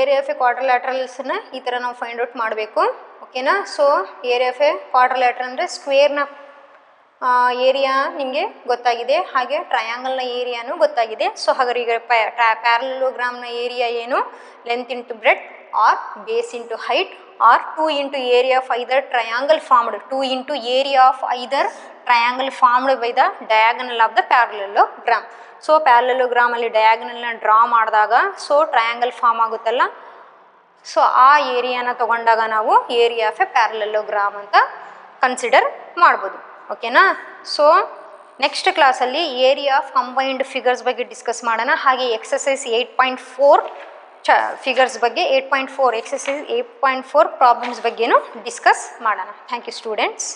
ಏರಿಯಾ ಆಫ್ ಎ ಕ್ವಾಡ್ರಿಲ್ಯಾಟ್ರಲ್ಸ್ನ ಈ ಥರ ನಾವು ಫೈಂಡ್ ಔಟ್ ಮಾಡಬೇಕು. ಓಕೆನಾ. So area of A quadrilateral ಅಂದರೆ ಸ್ಕ್ವೇರ್ನ ಏರಿಯಾ ನಿಮಗೆ ಗೊತ್ತಾಗಿದೆ, ಹಾಗೆ ಟ್ರಯಾಂಗಲ್ನ ಏರಿಯಾನು ಗೊತ್ತಾಗಿದೆ. ಸೊ ಹಾಗಾದ್ರೆ ಈಗ ಪ್ಯಾರಲೋಗ್ರಾಮ್ನ ಏರಿಯಾ ಏನು, length into breadth or base into height or 2 into area of either triangle formed, 2 into area of either triangle formed by the diagonal of the parallelogram. So ಪ್ಯಾರಲೋಗ್ರಾಮಲ್ಲಿ ಡಯಾಗನಲ್ನ ಡ್ರಾ ಮಾಡಿದಾಗ ಸೊ ಟ್ರಯಾಂಗಲ್ ಫಾರ್ಮ್ ಆಗುತ್ತಲ್ಲ, so ಆ ಏರಿಯಾನ ತಗೊಂಡಾಗ ನಾವು area of a parallelogram ಅಂತ consider ಮಾಡ್ಬೋದು. ಓಕೆನಾ. ಸೊ ನೆಕ್ಸ್ಟ್ ಕ್ಲಾಸಲ್ಲಿ ಏರಿಯಾ ಆಫ್ ಕಂಬೈನ್ಡ್ ಫಿಗರ್ಸ್ ಬಗ್ಗೆ ಡಿಸ್ಕಸ್ ಮಾಡೋಣ, ಹಾಗೆ ಎಕ್ಸಸೈಸ್ 8.4 ಫಿಗರ್ಸ್ ಬಗ್ಗೆ 8.4 ಎಕ್ಸಸೈಸ್ 8.4 ಪ್ರಾಬ್ಲಮ್ಸ್ ಬಗ್ಗೆನೂ ಡಿಸ್ಕಸ್ ಮಾಡೋಣ. Thank you students.